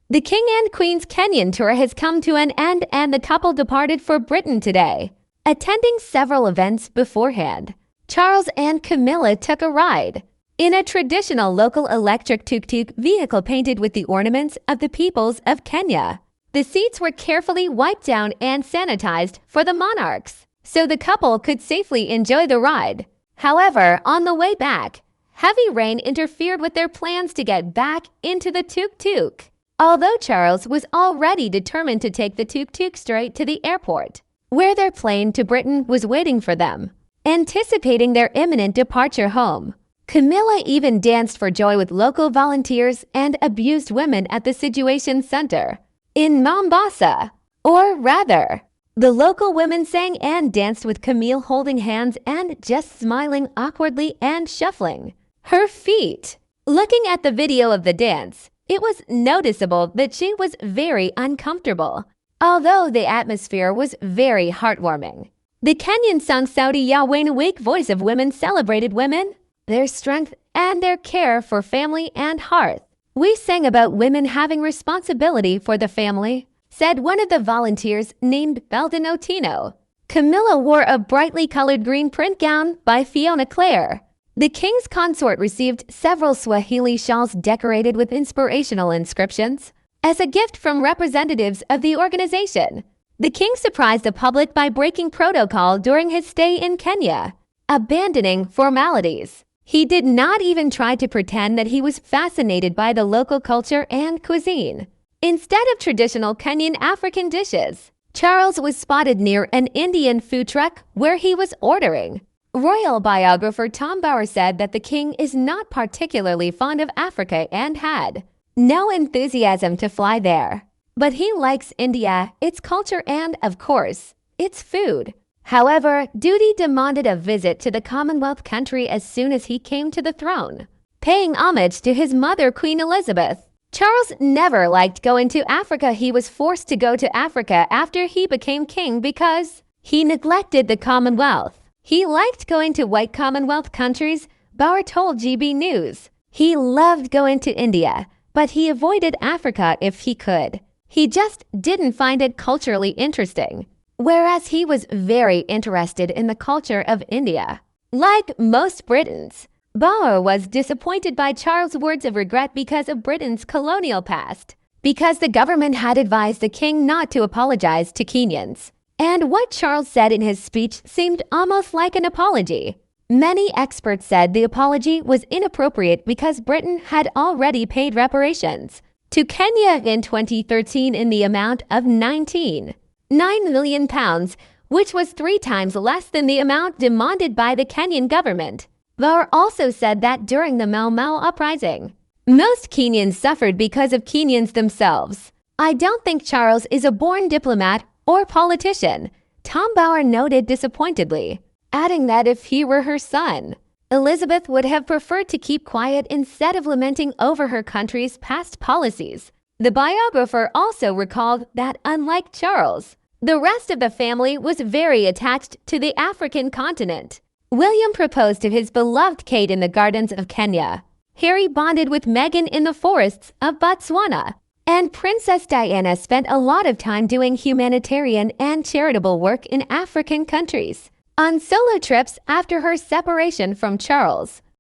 The King and Queen's Kenyan tour has come to an end and the couple departed for Britain today. Attending several events beforehand, Charles and Camilla took a ride in a traditional local electric tuk-tuk vehicle painted with the ornaments of the peoples of Kenya. The seats were carefully wiped down and sanitized for the monarchs, so the couple could safely enjoy the ride. However, on the way back, heavy rain interfered with their plans to get back into the tuk-tuk. Although Charles was already determined to take the tuk-tuk straight to the airport, where their plane to Britain was waiting for them, anticipating their imminent departure home. Camilla even danced for joy with local volunteers and abused women at the Situation Center in Mombasa. Or rather, the local women sang and danced with Camille, holding hands and just smiling awkwardly and shuffling her feet. Looking at the video of the dance, it was noticeable that she was very uncomfortable, although the atmosphere was very heartwarming. The Kenyan sung Saudi Ya Wayne Awake voice of women celebrated women, their strength, and their care for family and hearth. We sang about women having responsibility for the family, said one of the volunteers named Belden Otino. Camilla wore a brightly colored green print gown by Fiona Clare. The king's consort received several Swahili shawls decorated with inspirational inscriptions as a gift from representatives of the organization. The king surprised the public by breaking protocol during his stay in Kenya, abandoning formalities. He did not even try to pretend that he was fascinated by the local culture and cuisine. Instead of traditional Kenyan African dishes, Charles was spotted near an Indian food truck where he was ordering. Royal biographer Tom Bower said that the king is not particularly fond of Africa and had no enthusiasm to fly there. But he likes India, its culture, and, of course, its food. However, duty demanded a visit to the Commonwealth country as soon as he came to the throne, paying homage to his mother, Queen Elizabeth. Charles never liked going to Africa. He was forced to go to Africa after he became king because he neglected the Commonwealth. He liked going to white Commonwealth countries, Bower told GB News. He loved going to India, but he avoided Africa if he could. He just didn't find it culturally interesting, whereas he was very interested in the culture of India. Like most Britons, Bower was disappointed by Charles' words of regret because of Britain's colonial past, because the government had advised the king not to apologize to Kenyans. And what Charles said in his speech seemed almost like an apology. Many experts said the apology was inappropriate because Britain had already paid reparations to Kenya in 2013 in the amount of £19.9 million, which was 3 times less than the amount demanded by the Kenyan government. Bower also said that during the Mau Mau uprising, most Kenyans suffered because of Kenyans themselves. I don't think Charles is a born diplomat or politician, Tom Bower noted disappointedly, adding that if he were her son, Elizabeth would have preferred to keep quiet instead of lamenting over her country's past policies. The biographer also recalled that unlike Charles, the rest of the family was very attached to the African continent. William proposed to his beloved Kate in the gardens of Kenya. Harry bonded with Meghan in the forests of Botswana. And Princess Diana spent a lot of time doing humanitarian and charitable work in African countries on solo trips after her separation from Charles.